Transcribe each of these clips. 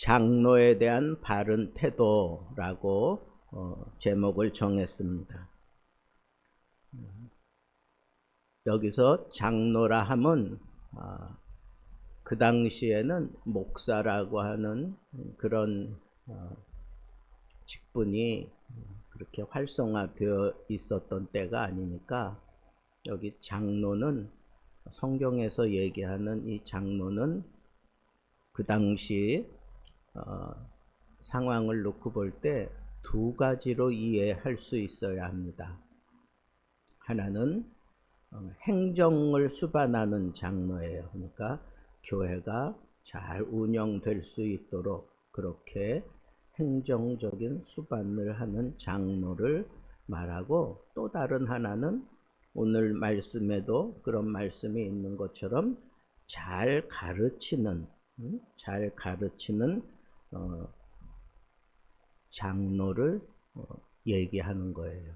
장로에 대한 바른 태도라고 제목을 정했습니다. 여기서 장로라 함은 그 당시에는 목사라고 하는 그런 직분이 그렇게 활성화되어 있었던 때가 아니니까 여기 장로는 성경에서 얘기하는 이 장로는 그 당시 상황을 놓고 볼 때 두 가지로 이해할 수 있어야 합니다. 하나는 행정을 수반하는 장로예요. 그러니까 교회가 잘 운영될 수 있도록 그렇게 행정적인 수반을 하는 장로를 말하고, 또 다른 하나는 오늘 말씀에도 그런 말씀이 있는 것처럼 잘 가르치는 장로를 얘기하는 거예요.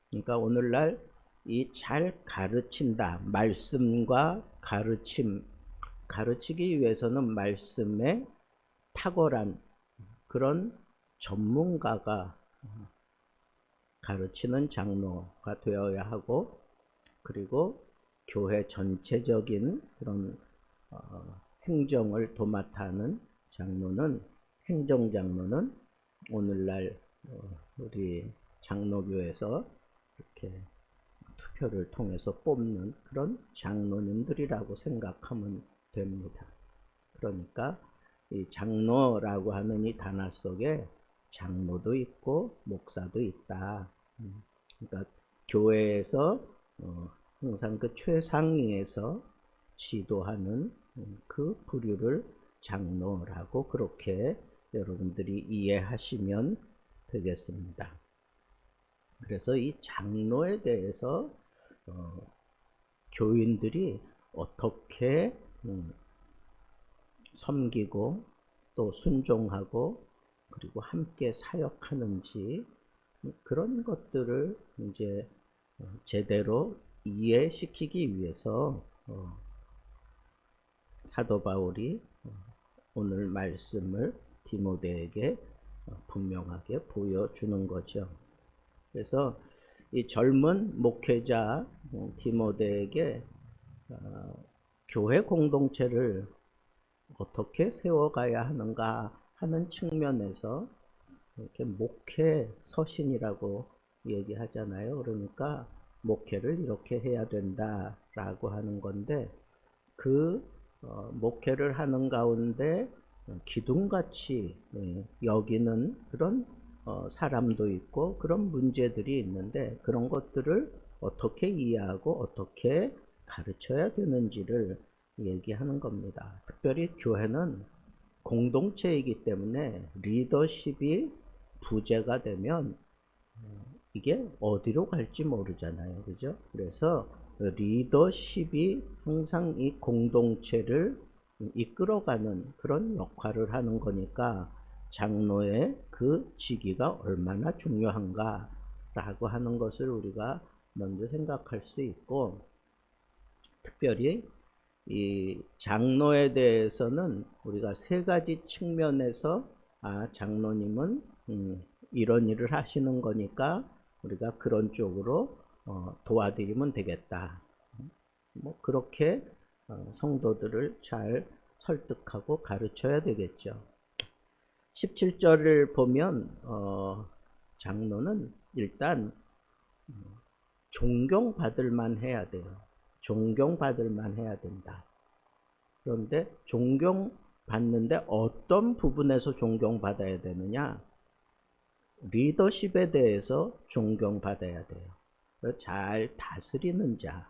그러니까 오늘날 이 잘 가르친다, 말씀과 가르치기 위해서는 말씀에 탁월한 그런 전문가가 가르치는 장로가 되어야 하고, 그리고 교회 전체적인 그런 행정을 도맡아 하는 행정장로는 오늘날 우리 장로교에서 이렇게 투표를 통해서 뽑는 그런 장로님들이라고 생각하면 됩니다. 그러니까 이 장로라고 하는 이 단어 속에 장로도 있고 목사도 있다. 그러니까 교회에서 항상 그 최상위에서 지도하는 그 부류를 장로라고 그렇게 여러분들이 이해하시면 되겠습니다. 그래서 이 장로에 대해서 교인들이 어떻게 섬기고 또 순종하고 그리고 함께 사역하는지, 그런 것들을 이제 제대로 이해시키기 위해서 사도 바울이 오늘 말씀을 디모데에게 분명하게 보여주는 거죠. 그래서 이 젊은 목회자 디모데에게 교회 공동체를 어떻게 세워가야 하는가 하는 측면에서 이렇게 목회 서신이라고 얘기하잖아요. 그러니까 목회를 이렇게 해야 된다라고 하는 건데, 그 목회를 하는 가운데 기둥같이 여기는 그런 사람도 있고 그런 문제들이 있는데, 그런 것들을 어떻게 이해하고 어떻게 가르쳐야 되는지를 얘기하는 겁니다. 특별히 교회는 공동체이기 때문에 리더십이 부재가 되면 이게 어디로 갈지 모르잖아요. 그죠? 그래서 리더십이 항상 이 공동체를 이끌어가는 그런 역할을 하는 거니까 장로의 그 직위가 얼마나 중요한가 라고 하는 것을 우리가 먼저 생각할 수 있고, 특별히 이 장로에 대해서는 우리가 세 가지 측면에서 장로님은 이런 일을 하시는 거니까 우리가 그런 쪽으로 도와드리면 되겠다. 그렇게 성도들을 잘 설득하고 가르쳐야 되겠죠. 17절을 보면 장로는 일단 존경받을 만 해야 돼요. 존경받을 만 해야 된다. 그런데 존경받는데 어떤 부분에서 존경받아야 되느냐? 리더십에 대해서 존경받아야 돼요. 잘 다스리는 자,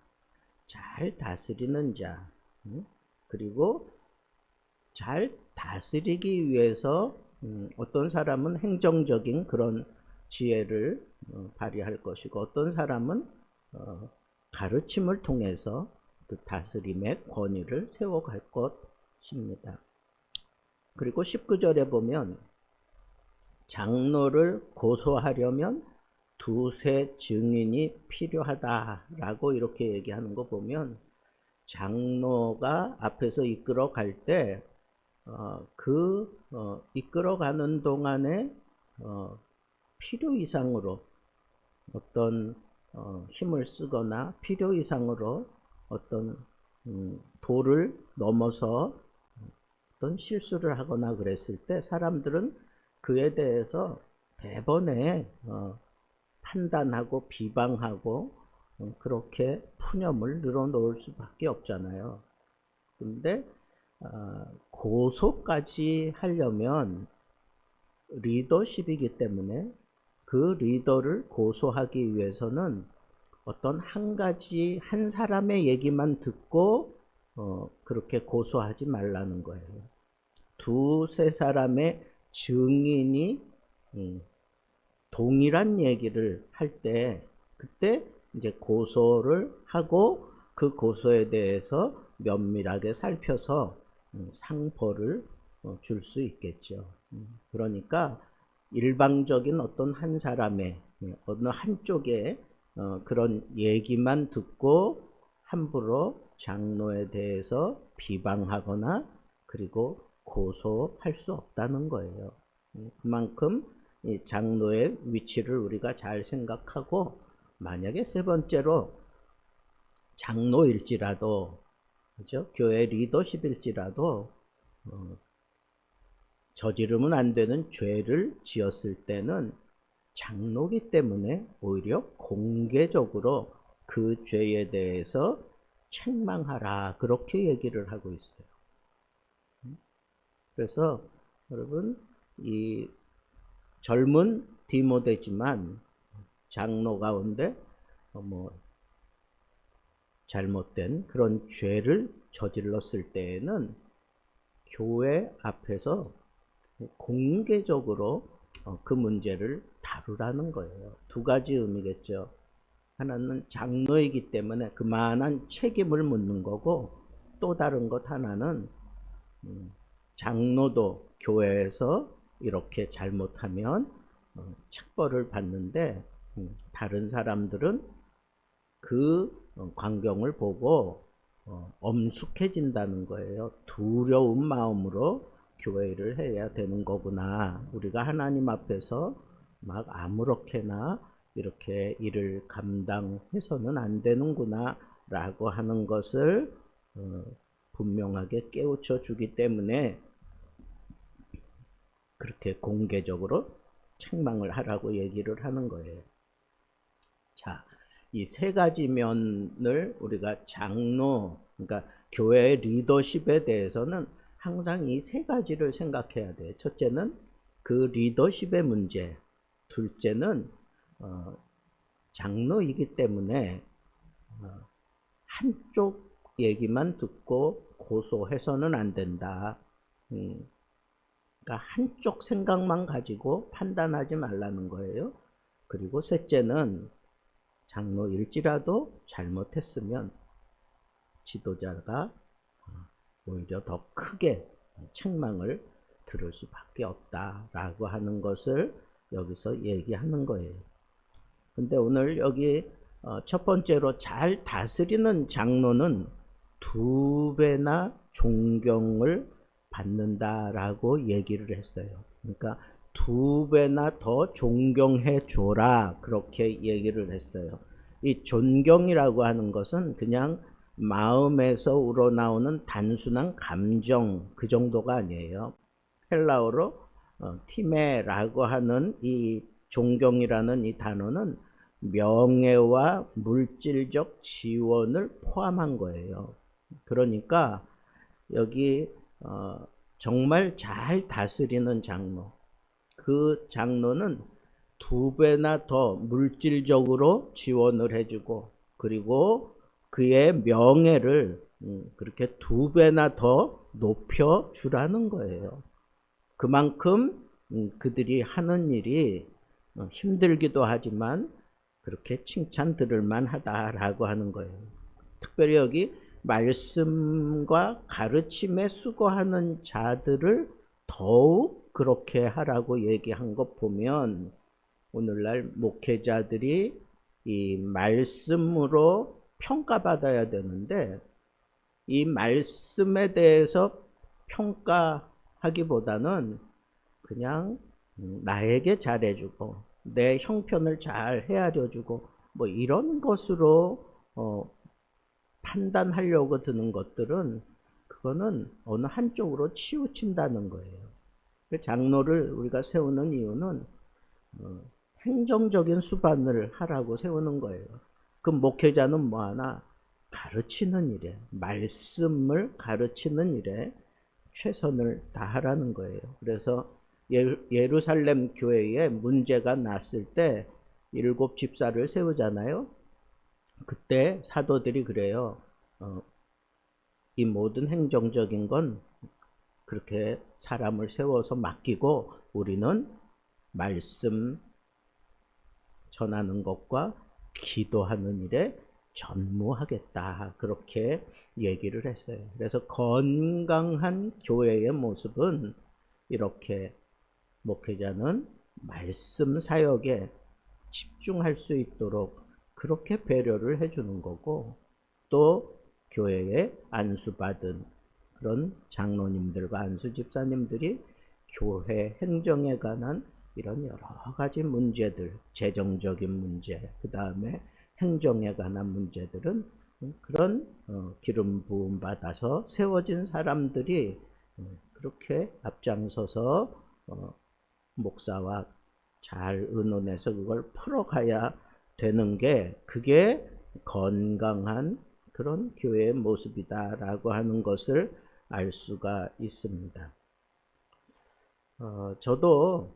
그리고 잘 다스리기 위해서 어떤 사람은 행정적인 그런 지혜를 발휘할 것이고, 어떤 사람은 가르침을 통해서 그 다스림의 권위를 세워갈 것입니다. 그리고 19절에 보면 장로를 고소하려면 두세 증인이 필요하다라고 이렇게 얘기하는 거 보면, 장로가 앞에서 이끌어 갈 때 이끌어가는 동안에 필요 이상으로 어떤 힘을 쓰거나 필요 이상으로 어떤 도를 넘어서 어떤 실수를 하거나 그랬을 때 사람들은 그에 대해서 대번에 판단하고 비방하고 그렇게 푸념을 늘어놓을 수밖에 없잖아요. 근데 고소까지 하려면 리더십이기 때문에 그 리더를 고소하기 위해서는 어떤 한 가지 한 사람의 얘기만 듣고 그렇게 고소하지 말라는 거예요. 두세 사람의 증인이 동일한 얘기를 할 때 그때 이제 고소를 하고 그 고소에 대해서 면밀하게 살펴서 상벌을 줄 수 있겠죠. 그러니까 일방적인 어떤 한 사람의 어느 한쪽의 그런 얘기만 듣고 함부로 장로에 대해서 비방하거나 그리고 고소할 수 없다는 거예요. 그만큼 이 장로의 위치를 우리가 잘 생각하고 만약에 세 번째로 장로일지라도 그죠? 교회 리더십일지라도 저지르면 안 되는 죄를 지었을 때는 장로기 때문에 오히려 공개적으로 그 죄에 대해서 책망하라 그렇게 얘기를 하고 있어요. 그래서 여러분 이 젊은 디모데지만 장로 가운데 뭐 잘못된 그런 죄를 저질렀을 때에는 교회 앞에서 공개적으로 그 문제를 다루라는 거예요. 두 가지 의미겠죠. 하나는 장로이기 때문에 그만한 책임을 묻는 거고 또 다른 것 하나는 장로도 교회에서 이렇게 잘못하면 책벌을 받는데 다른 사람들은 그 광경을 보고 엄숙해진다는 거예요. 두려운 마음으로 교회를 해야 되는 거구나. 우리가 하나님 앞에서 막 아무렇게나 이렇게 일을 감당해서는 안 되는구나 라고 하는 것을 분명하게 깨우쳐 주기 때문에 그렇게 공개적으로 책망을 하라고 얘기를 하는 거예요. 자, 이 세 가지 면을 우리가 장로, 그러니까 교회의 리더십에 대해서는 항상 이 세 가지를 생각해야 돼요. 첫째는 그 리더십의 문제, 둘째는 장로이기 때문에 한쪽 얘기만 듣고 고소해서는 안 된다. 그러니까 한쪽 생각만 가지고 판단하지 말라는 거예요. 그리고 셋째는 장로일지라도 잘못했으면 지도자가 오히려 더 크게 책망을 들을 수밖에 없다라고 하는 것을 여기서 얘기하는 거예요. 근데 오늘 여기 첫 번째로 잘 다스리는 장로는 두 배나 존경을 받는다라고 얘기를 했어요. 그러니까 두 배나 더 존경해 줘라 그렇게 얘기를 했어요. 이 존경이라고 하는 것은 그냥 마음에서 우러나오는 단순한 감정 그 정도가 아니에요. 헬라어로 티메라고 하는 이 존경이라는 이 단어는 명예와 물질적 지원을 포함한 거예요. 그러니까 여기 정말 잘 다스리는 장로, 그 장로는 두 배나 더 물질적으로 지원을 해주고 그리고 그의 명예를 그렇게 두 배나 더 높여주라는 거예요. 그만큼 그들이 하는 일이 힘들기도 하지만 그렇게 칭찬 들을 만하다라고 하는 거예요. 특별히 여기 말씀과 가르침에 수고하는 자들을 더욱 그렇게 하라고 얘기한 것 보면 오늘날 목회자들이 이 말씀으로 평가받아야 되는데 이 말씀에 대해서 평가 하기보다는 그냥 나에게 잘해주고 내 형편을 잘 헤아려주고 뭐 이런 것으로 판단하려고 드는 것들은 그거는 어느 한쪽으로 치우친다는 거예요. 장로를 우리가 세우는 이유는 행정적인 수반을 하라고 세우는 거예요. 그 목회자는 뭐 하나? 가르치는 일에, 말씀을 가르치는 일에 최선을 다하라는 거예요. 그래서 예루살렘 교회에 문제가 났을 때 7 집사를 세우잖아요. 그때 사도들이 그래요. 이 모든 행정적인 건 그렇게 사람을 세워서 맡기고 우리는 말씀 전하는 것과 기도하는 일에 전무하겠다. 그렇게 얘기를 했어요. 그래서 건강한 교회의 모습은 이렇게 목회자는 말씀 사역에 집중할 수 있도록 그렇게 배려를 해주는 거고, 또 교회에 안수받은 그런 장로님들과 안수 집사님들이 교회 행정에 관한 이런 여러 가지 문제들, 재정적인 문제, 그 다음에 행정에 관한 문제들은 그런 기름 부음 받아서 세워진 사람들이 그렇게 앞장서서 목사와 잘 의논해서 그걸 풀어가야 되는 게, 그게 건강한 그런 교회의 모습이다라고 하는 것을 알 수가 있습니다. 저도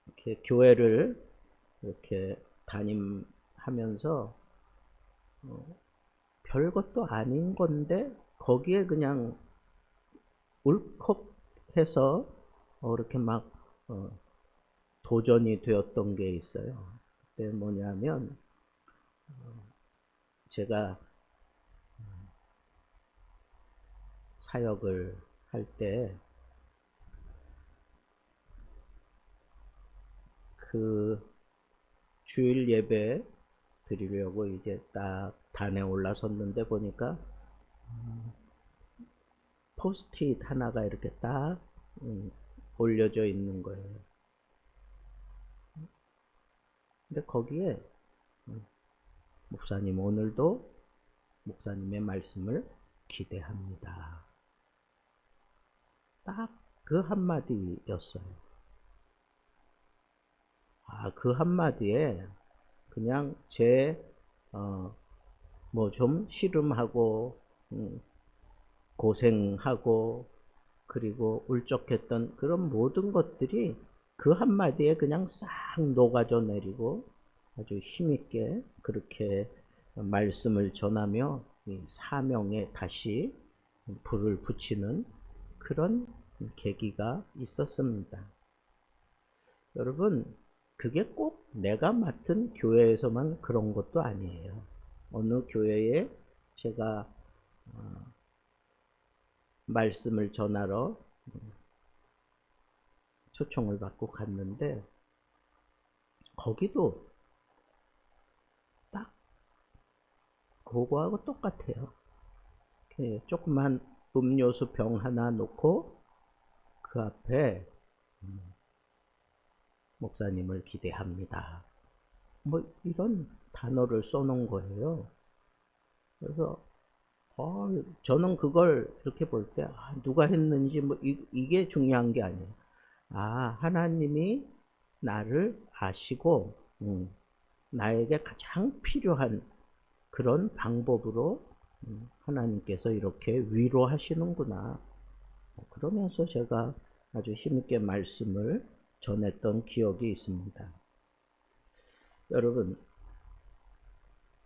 이렇게 교회를 이렇게 담임하면서 별것도 아닌 건데 거기에 그냥 울컥해서 이렇게 막 도전이 되었던 게 있어요. 그때 뭐냐면 제가 사역을 할 때 그 주일 예배 드리려고 이제 딱 단에 올라섰는데 보니까 포스트잇 하나가 이렇게 딱 올려져 있는 거예요. 근데 거기에 목사님 오늘도 목사님의 말씀을 기대합니다. 딱 그 한마디였어요. 그 한마디에 그냥 제 뭐 좀 씨름하고 고생하고 그리고 울적했던 그런 모든 것들이 그 한마디에 그냥 싹 녹아져 내리고 아주 힘있게 그렇게 말씀을 전하며 이 사명에 다시 불을 붙이는 그런 계기가 있었습니다. 여러분, 그게 꼭 내가 맡은 교회에서만 그런 것도 아니에요. 어느 교회에 제가 말씀을 전하러 초청을 받고 갔는데 거기도 딱 그거하고 똑같아요. 조그만 음료수 병 하나 놓고 그 앞에 목사님을 기대합니다. 뭐 이런 단어를 써놓은 거예요. 그래서 저는 그걸 이렇게 볼 때 누가 했는지 뭐 이게 중요한 게 아니에요. 하나님이 나를 아시고 나에게 가장 필요한 그런 방법으로 하나님께서 이렇게 위로하시는구나. 그러면서 제가 아주 힘있게 말씀을 전했던 기억이 있습니다. 여러분,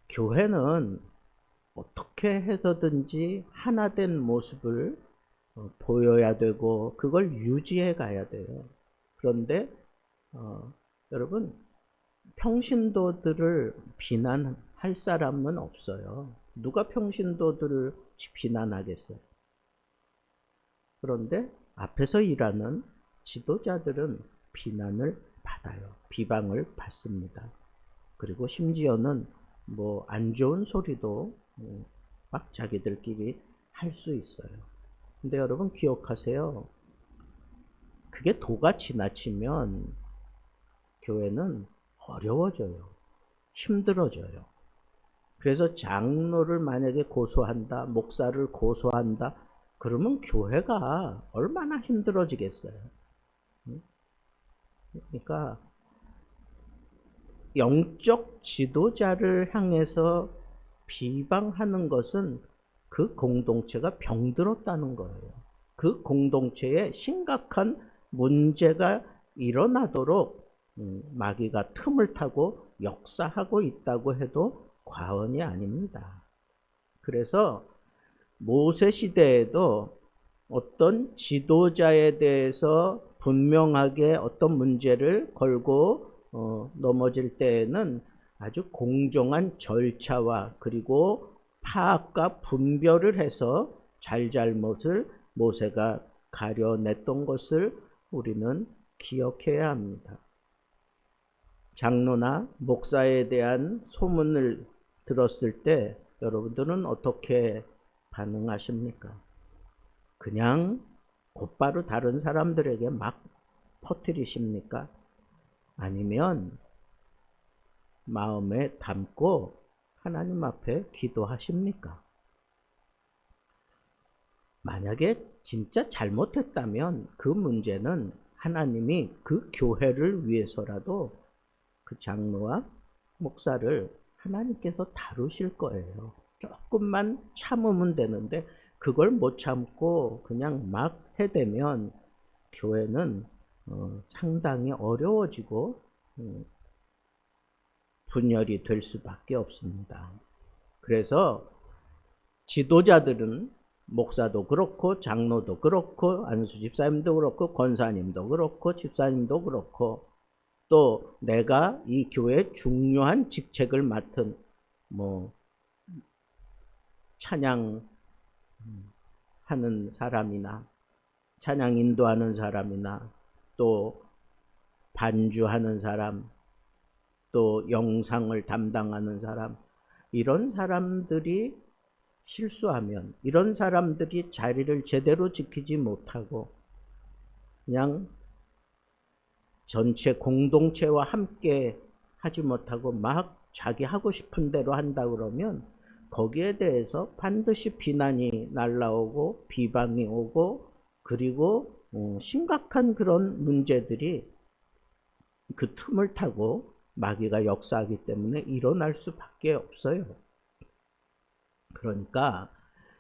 교회는 어떻게 해서든지 하나된 모습을 보여야 되고 그걸 유지해 가야 돼요. 그런데 여러분, 평신도들을 비난할 사람은 없어요. 누가 평신도들을 비난하겠어요? 그런데 앞에서 일하는 지도자들은 비난을 받아요. 비방을 받습니다. 그리고 심지어는 뭐 안 좋은 소리도 막 자기들끼리 할 수 있어요. 근데 여러분 기억하세요. 그게 도가 지나치면 교회는 어려워져요. 힘들어져요. 그래서 장로를 만약에 고소한다, 목사를 고소한다, 그러면 교회가 얼마나 힘들어지겠어요. 그러니까 영적 지도자를 향해서 비방하는 것은 그 공동체가 병들었다는 거예요. 그 공동체에 심각한 문제가 일어나도록 마귀가 틈을 타고 역사하고 있다고 해도 과언이 아닙니다. 그래서 모세 시대에도 어떤 지도자에 대해서 분명하게 어떤 문제를 걸고 넘어질 때에는 아주 공정한 절차와 그리고 파악과 분별을 해서 잘잘못을 모세가 가려냈던 것을 우리는 기억해야 합니다. 장로나 목사에 대한 소문을 들었을 때 여러분들은 어떻게 반응하십니까? 그냥 곧바로 다른 사람들에게 막 퍼뜨리십니까? 아니면 마음에 담고 하나님 앞에 기도하십니까? 만약에 진짜 잘못했다면 그 문제는 하나님이 그 교회를 위해서라도 그 장로와 목사를 하나님께서 다루실 거예요. 조금만 참으면 되는데 그걸 못 참고 그냥 막 해대면 교회는 상당히 어려워지고 분열이 될 수밖에 없습니다. 그래서 지도자들은 목사도 그렇고 장로도 그렇고 안수 집사님도 그렇고 권사님도 그렇고 집사님도 그렇고 또 내가 이 교회의 중요한 직책을 맡은 찬양하는 사람이나 찬양 인도하는 사람이나 또 반주하는 사람 또 영상을 담당하는 사람 이런 사람들이 실수하면 이런 사람들이 자리를 제대로 지키지 못하고 그냥 전체 공동체와 함께 하지 못하고 막 자기 하고 싶은 대로 한다 그러면 거기에 대해서 반드시 비난이 날라오고 비방이 오고 그리고 심각한 그런 문제들이 그 틈을 타고 마귀가 역사하기 때문에 일어날 수밖에 없어요. 그러니까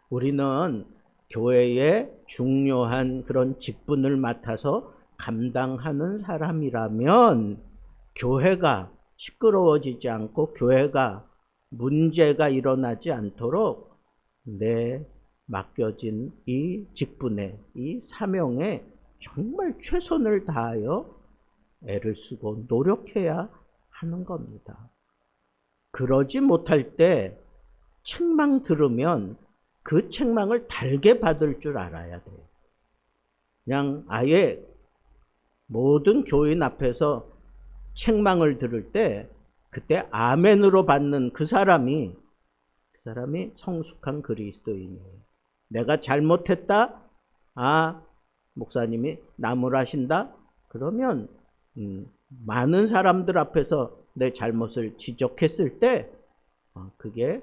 우리는 교회의 중요한 그런 직분을 맡아서 감당하는 사람이라면 교회가 시끄러워지지 않고 교회가 문제가 일어나지 않도록 내 맡겨진 이 직분에 이 사명에 정말 최선을 다하여 애를 쓰고 노력해야 하는 겁니다. 그러지 못할 때 책망 들으면 그 책망을 달게 받을 줄 알아야 돼요. 그냥 아예 모든 교인 앞에서 책망을 들을 때 그때 아멘으로 받는 그 사람이 성숙한 그리스도인이에요. 내가 잘못했다? 목사님이 나무라신다? 그러면 많은 사람들 앞에서 내 잘못을 지적했을 때 그게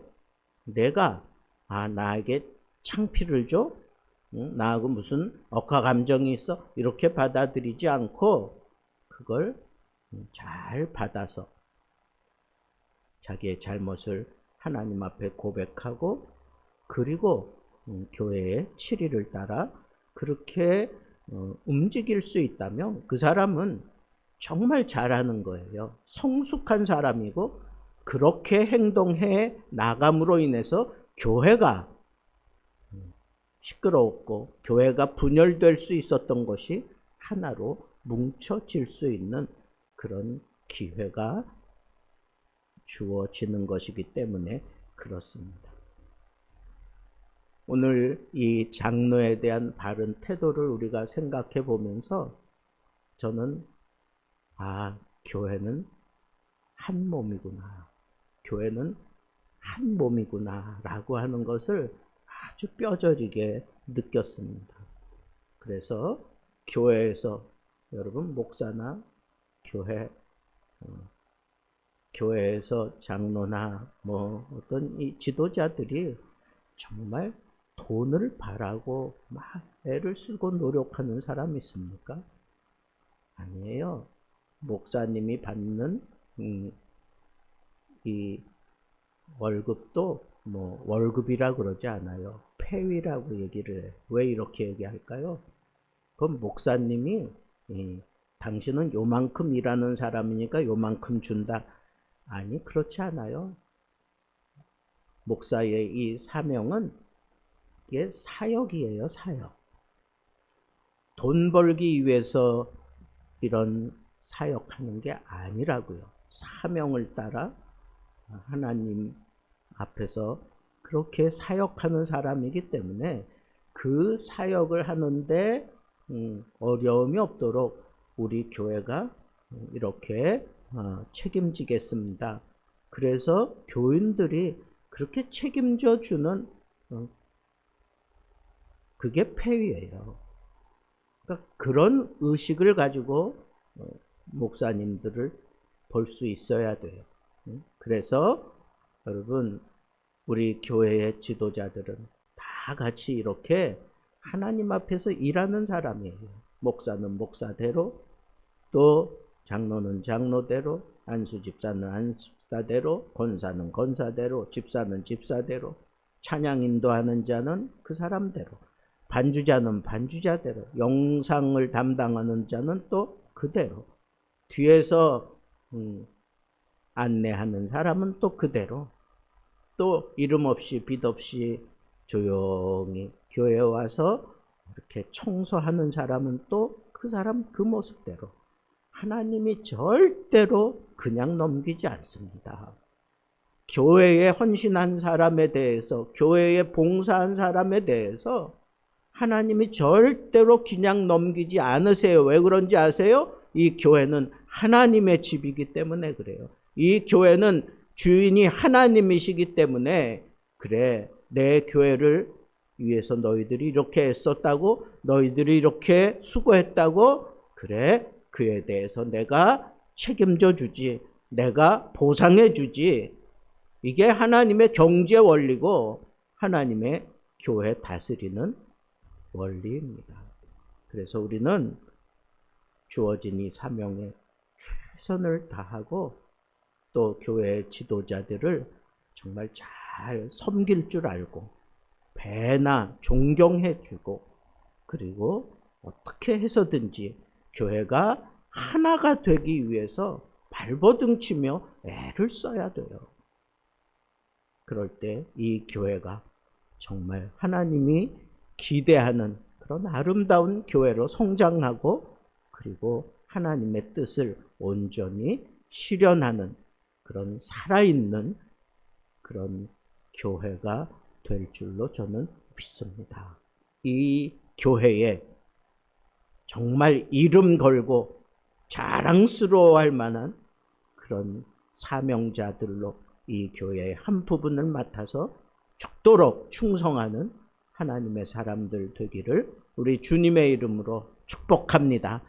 내가 나에게 창피를 줘? 나하고 무슨 억하 감정이 있어? 이렇게 받아들이지 않고 그걸 잘 받아서 자기의 잘못을 하나님 앞에 고백하고 그리고 교회의 치리를 따라 그렇게 움직일 수 있다면 그 사람은 정말 잘하는 거예요. 성숙한 사람이고 그렇게 행동해 나감으로 인해서 교회가 시끄러웠고 교회가 분열될 수 있었던 것이 하나로 뭉쳐질 수 있는 그런 기회가 주어지는 것이기 때문에 그렇습니다. 오늘 이 장로에 대한 바른 태도를 우리가 생각해 보면서 저는 교회는 한 몸이구나. 교회는 한 몸이구나 라고 하는 것을 아주 뼈저리게 느꼈습니다. 그래서 교회에서 여러분 목사나 교회에서 장로나 뭐 어떤 이 지도자들이 정말 돈을 바라고 막 애를 쓰고 노력하는 사람이 있습니까? 아니에요. 목사님이 받는 이 월급도 뭐 월급이라 그러지 않아요. 폐위라고 얘기를 해요. 왜 이렇게 얘기할까요? 그럼 목사님이 당신은 요만큼 일하는 사람이니까 요만큼 준다. 아니, 그렇지 않아요. 목사의 이 사명은 이게 사역이에요, 사역. 돈 벌기 위해서 이런 사역하는 게 아니라고요. 사명을 따라 하나님 앞에서 그렇게 사역하는 사람이기 때문에 그 사역을 하는데 어려움이 없도록 우리 교회가 이렇게 책임지겠습니다. 그래서 교인들이 그렇게 책임져 주는 그게 폐위예요. 그러니까 그런 의식을 가지고 목사님들을 볼 수 있어야 돼요. 그래서 여러분 우리 교회의 지도자들은 다 같이 이렇게 하나님 앞에서 일하는 사람이에요. 목사는 목사대로, 또 장로는 장로대로, 안수 집사는 안수 집사대로, 권사는 권사대로, 집사는 집사대로, 찬양 인도하는 자는 그 사람대로, 반주자는 반주자대로, 영상을 담당하는 자는 또 그대로, 뒤에서 안내하는 사람은 또 그대로, 또 이름 없이 빛 없이 조용히 교회에 와서 이렇게 청소하는 사람은 또 그 사람 그 모습대로. 하나님이 절대로 그냥 넘기지 않습니다. 교회에 헌신한 사람에 대해서, 교회에 봉사한 사람에 대해서 하나님이 절대로 그냥 넘기지 않으세요. 왜 그런지 아세요? 이 교회는 하나님의 집이기 때문에 그래요. 이 교회는 주인이 하나님이시기 때문에 그래, 내 교회를 위해서 너희들이 이렇게 애썼다고, 너희들이 이렇게 수고했다고, 그래, 그에 대해서 내가 책임져 주지, 내가 보상해 주지. 이게 하나님의 경제 원리고 하나님의 교회 다스리는 원리입니다. 그래서 우리는 주어진 이 사명에 최선을 다하고 또 교회의 지도자들을 정말 잘 섬길 줄 알고 배나 존경해 주고, 그리고 어떻게 해서든지 교회가 하나가 되기 위해서 발버둥 치며 애를 써야 돼요. 그럴 때 이 교회가 정말 하나님이 기대하는 그런 아름다운 교회로 성장하고, 그리고 하나님의 뜻을 온전히 실현하는 그런 살아있는 그런 교회가 될 줄로 저는 믿습니다. 이 교회에 정말 이름 걸고 자랑스러워할 만한 그런 사명자들로 이 교회의 한 부분을 맡아서 죽도록 충성하는 하나님의 사람들 되기를 우리 주님의 이름으로 축복합니다.